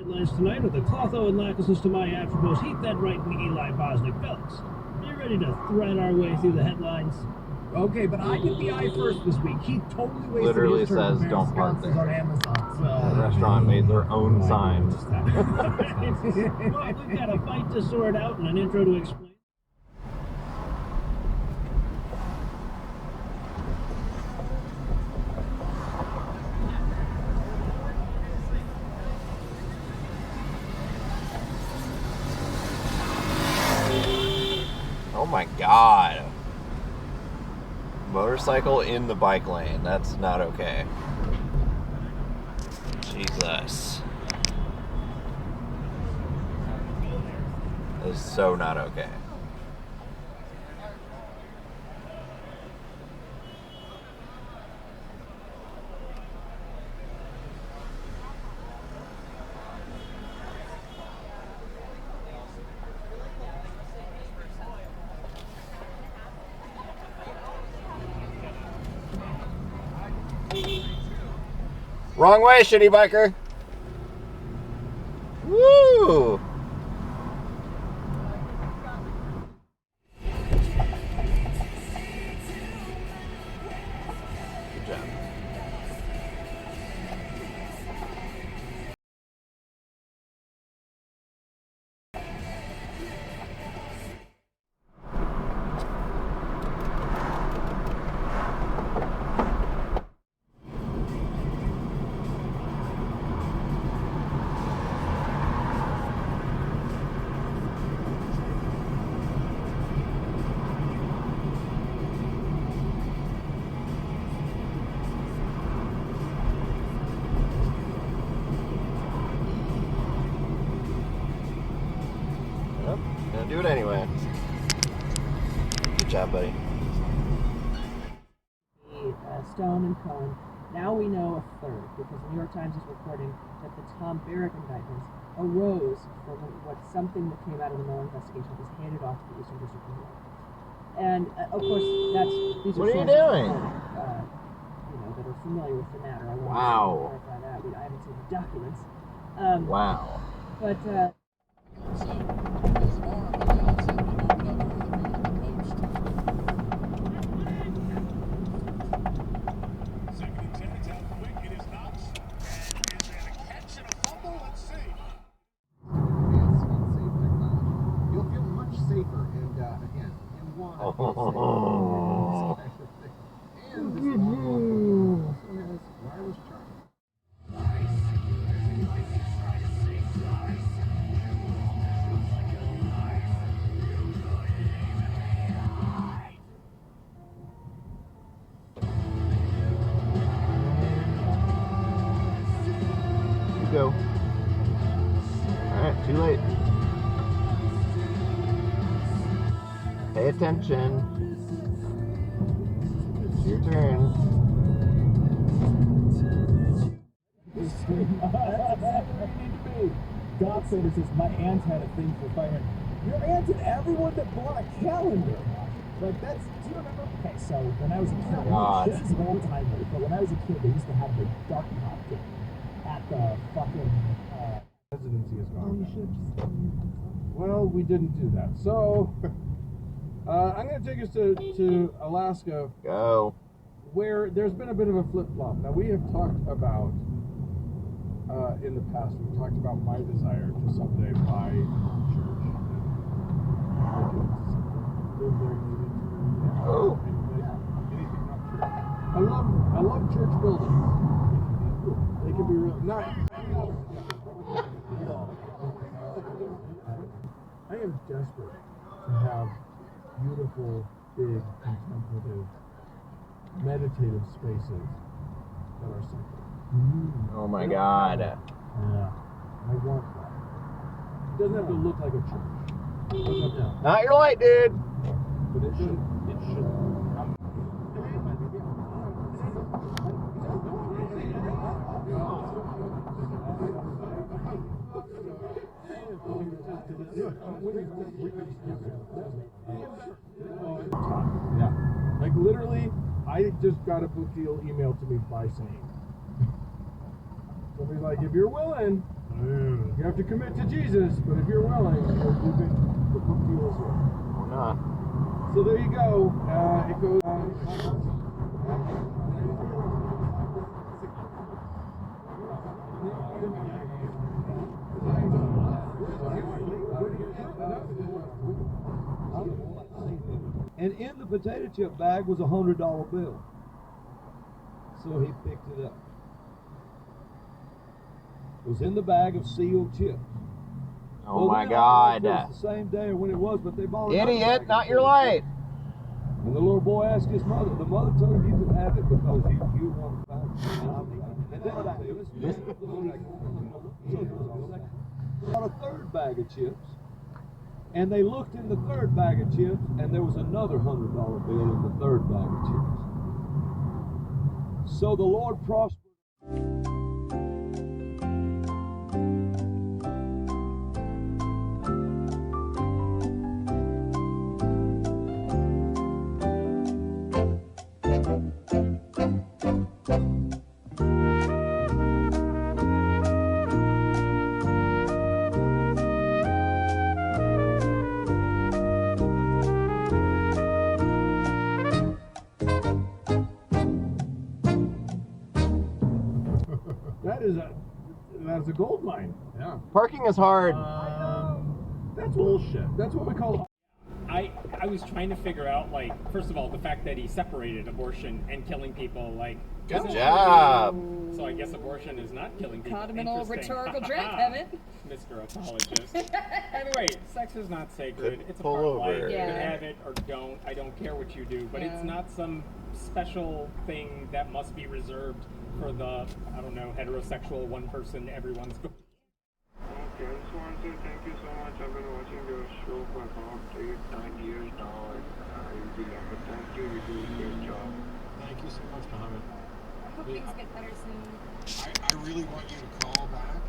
Headlines tonight are the Clotho and Lacus to my Atropos, Heath that right and Eli Bosnick. Fellas, are you ready to thread our way through the headlines? Okay, but I get the eye first this week. He totally wasted Literally his turn says don't park there. on Amazon. So. The restaurant made their own sign. Well, we've got a fight to sort out and an intro to explain. Oh my god. Motorcycle in the bike lane. That's not okay. Jesus. That is so not okay. Wrong way, shitty biker. Woo! Good job. Yep, gonna do it anyway. Good job, buddy. Stone and Cohen. Now we know a third, because the New York Times is reporting that the Tom Barrack indictments arose from what something that came out of the Mueller investigation was handed off to the Eastern District of New York. And of course, these are What are you sources doing? that are familiar with the matter. I won't Wow. clarify that. I haven't seen the documents. Wow. But You'll feel much safer, and again, in one, Oh. and this one has wireless charging. You go. Alright, too late. Pay attention. It's your turn. Doc said it says my aunt had a thing for firemen. Your aunt and everyone that bought a calendar. Like do you remember? Okay, so when I was a kid, God. this is an old timer, but when I was a kid, they used to have the dark top thing at the fucking residency is gone. Well, we didn't do that. So I'm going to take us to Alaska, Go. where there's been a bit of a flip-flop. Now, we have talked about, in the past, we've talked about my desire to someday buy a church. Live there, maybe. Oh. Anything not church. I love church buildings. They can be real nice. I am desperate to have beautiful, big, contemplative, meditative spaces that are simple. Oh my god. Yeah, I want that. It doesn't have to look like a church. Not your light, dude. But it should. Yeah. Like literally, I just got a book deal emailed to me by saying. Somebody's like, if you're willing, You have to commit to Jesus, but if you're willing, you can the book deal as well. Or not. So there you go. It goes. And in the potato chip bag was $100 bill. So he picked it up. It was in the bag of sealed chips. Oh Well, my we don't know if God. it was the same day or when it was, but they bought another bag Idiot, of not your potato light. chips. And the little boy asked his mother. The mother told him you could have it because you want to buy it. And then bought a third bag of chips. And they looked in the third bag of chips, and there was another $100 bill in the third bag of chips. So the Lord prospered. That's a gold mine. Yeah. Parking is hard. That's bullshit. That's what we call. I was trying to figure out, like, first of all, the fact that he separated abortion and killing people, like... Good job. So I guess abortion is not killing people. Caught him in a little Interesting. rhetorical drink, Evan. Mr. Apologist. By the way, sex is not sacred. Could It's a pull part of over. life. You Yeah. can have it or don't. I don't care what you do. But Yeah. it's not some special thing that must be reserved for the, I don't know, heterosexual one person everyone's... Okay, I just want to say thank you so much. I've been watching your show for about 8-9 years now, and I really love it. Thank you. You do a great job. Thank you so much, Mohammed. I hope things get better soon. I really want you to call back.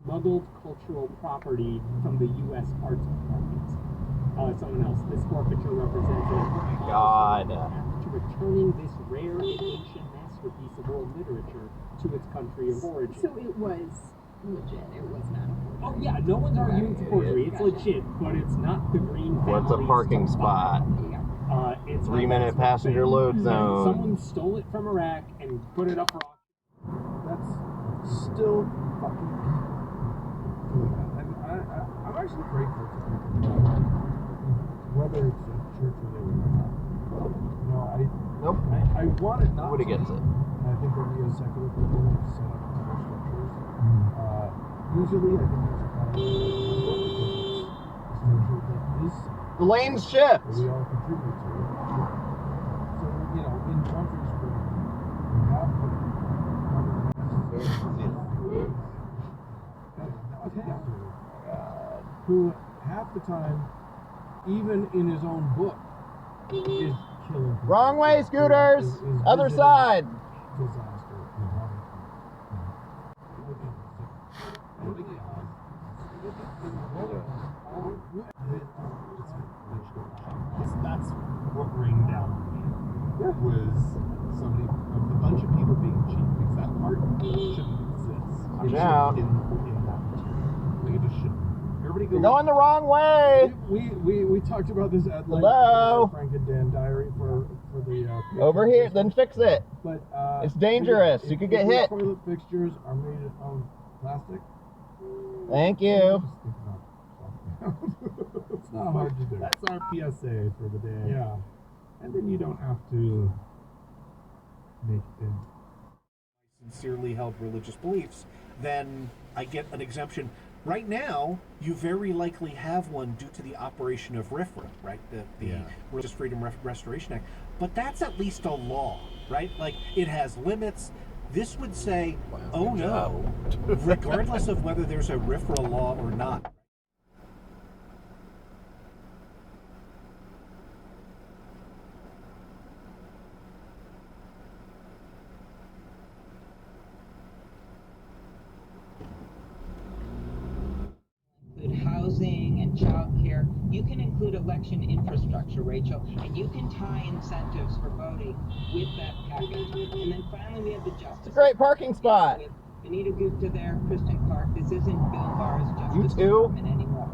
Smuggled cultural property from the U.S. Arts Department. Someone else. This forfeiture represented God. to returning this rare and ancient masterpiece of world literature to its country of origin. So it was legit. It was not a Oh yeah, no one's arguing for forgery. It's legit, but it's not the green. What's a family's parking spot? It's 3-minute it's passenger thing. load And zone. Someone stole it from Iraq and put it up for auction. That's still fucking people doing that. I'm actually grateful to people, whether it's a church related or not. No, Nope. I want it not Nobody to gets be. it. I think that we as secular people need to set up better structures. Usually, I think there's a kind of because it's a structure that is The lane's shift. that we all contribute to. So, you know, in countries where we have who half the time, even in his own book, is killing people. Wrong way, scooters. Is Other visiting side. Disaster. That's what Ring Down was somebody, a bunch of people being cheap, because that part shouldn't exist. Get out. In that material. Like it just shouldn't. Everybody You're go. going the wrong way. We talked about this at length Hello? in the Frank and Dan diary for the Over here, then fix it. But It's dangerous. You could get if your hit. Toilet fixtures are made of plastic. Thank you. Just think about it. It's not hard to do. That's our PSA for the day. Yeah. And then you don't have to make it. Sincerely held religious beliefs, then I get an exemption. Right now, you very likely have one due to the operation of RFRA, right? The Religious Freedom Restoration Act. But that's at least a law, right? Like, it has limits. This would say, oh no, regardless of whether there's a RFRA law or not. childcare. You can include election infrastructure, Rachel, and you can tie incentives for voting with that package. And then finally, we have the justice. It's a great parking spot. With Anita Gupta there, Kristen Clark. This isn't Bill Barr's Justice You too? Department anymore.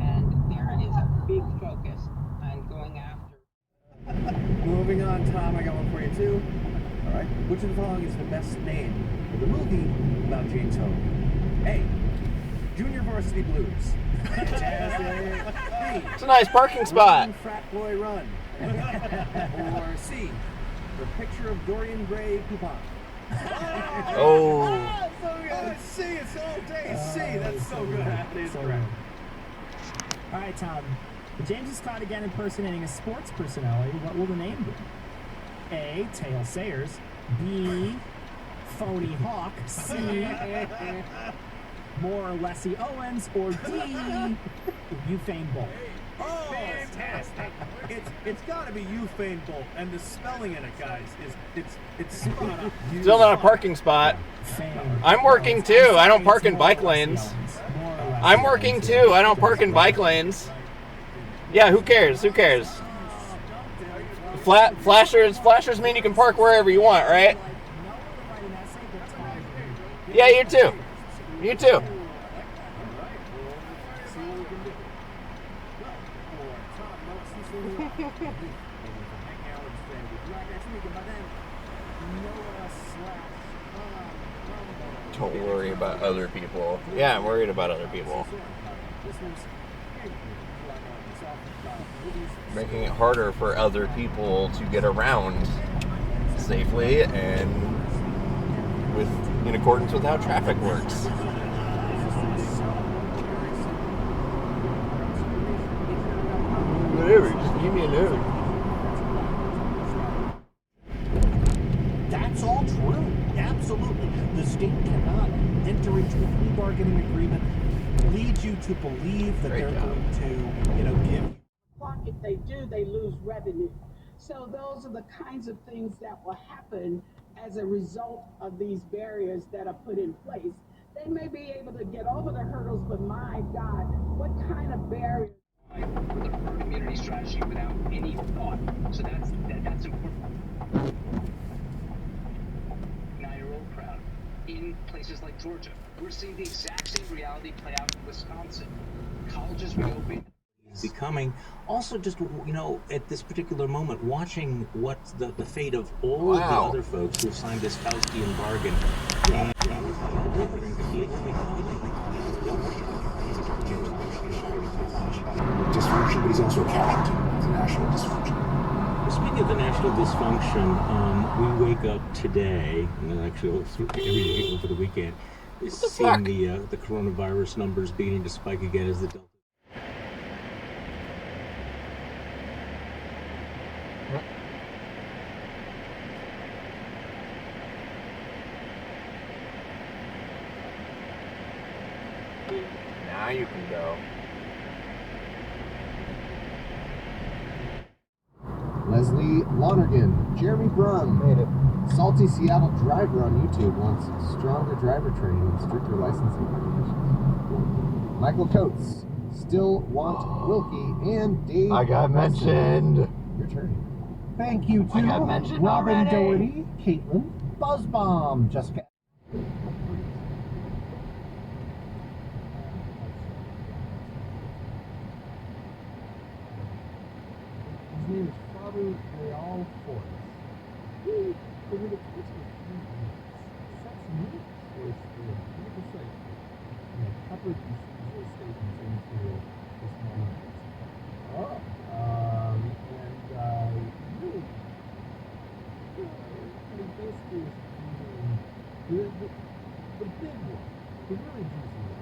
And there is a big focus on going after. Moving on, Tom, I got one for you too. All right. Which of the following is the best name for the movie about James Hope? A. Junior Varsity Blues. Fantastic. B. It's a nice parking spot. Run, Frat Boy Run. Or C. The Picture of Dorian Gray Coupon. Oh. So good. C. It's all day. C. That's so good. That is correct. All right, Tom. If James is caught again impersonating a sports personality, what will the name be? A. Tail Sayers. B. Phony Hawk. C. More or Leslie Owens. Or D. Usain Bolt. Oh, fantastic! It's got to be Usain Bolt, and the spelling in it, guys, is it's spot on. Still not a parking spot. I'm working too. I don't park in bike lanes. I'm working too. I don't park in bike lanes. Yeah, who cares? Who cares? Flashers mean you can park wherever you want, right? Yeah, you too. You too. Don't worry about other people. Yeah, I'm worried about other people. Making it harder for other people to get around safely and in accordance with how traffic works. Whatever, just give me a note. That's all true. Absolutely. The state cannot enter into a plea bargaining agreement, lead you to believe that they're going to, give. If they do, they lose revenue. So those are the kinds of things that will happen as a result of these barriers that are put in place. They may be able to get over the hurdles, but my God, what kind of barriers? The herd immunity strategy without any thought. So that's important. 9-year-old crowd in places like Georgia. We're seeing the exact same reality play out in Wisconsin. Colleges reopen. Becoming also just at this particular moment watching what's the fate of all of the other folks who have signed this Faustian bargain. Dysfunction, but he's also a casualty of the national dysfunction. Speaking of the national dysfunction, we wake up today, and actually every day over the weekend, seeing the coronavirus numbers beginning to spike again as the Delta. Now you can go. Leslie Lonergan, Jeremy Brum, made it. Salty Seattle Driver on YouTube wants stronger driver training and stricter licensing regulations. Michael Coates, still want Wilkie, and Dave. I got mentioned. Your turn. Thank you to Robin Doherty, Caitlin, Buzzbomb, Jessica. His name is Father Real Forrest. He, over the course of 3 weeks, sets new scores for a beautiful site. Peppered these visual statements into this moment. Really, basically the big one, the really juicy one,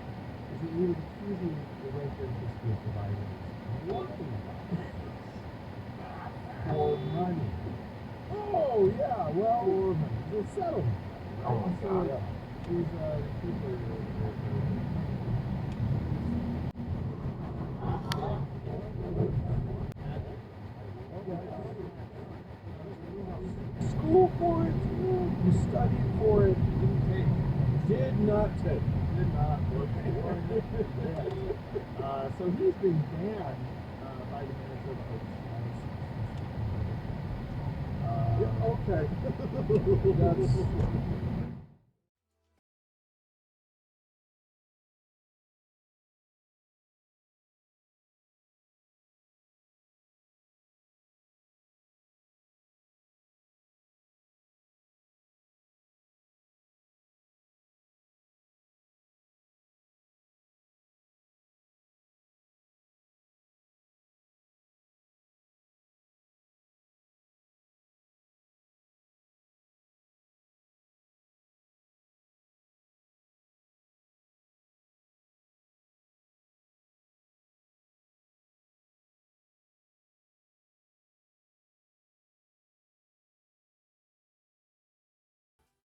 is that we were accusing the welfare history providers for money. Oh, yeah, well, for money. The settlement. Oh, so, these people school for it, you studied for it, didn't take. Did not take. Did not. Okay. So he's been banned by the Minnesota Oaks. Yeah, okay. That's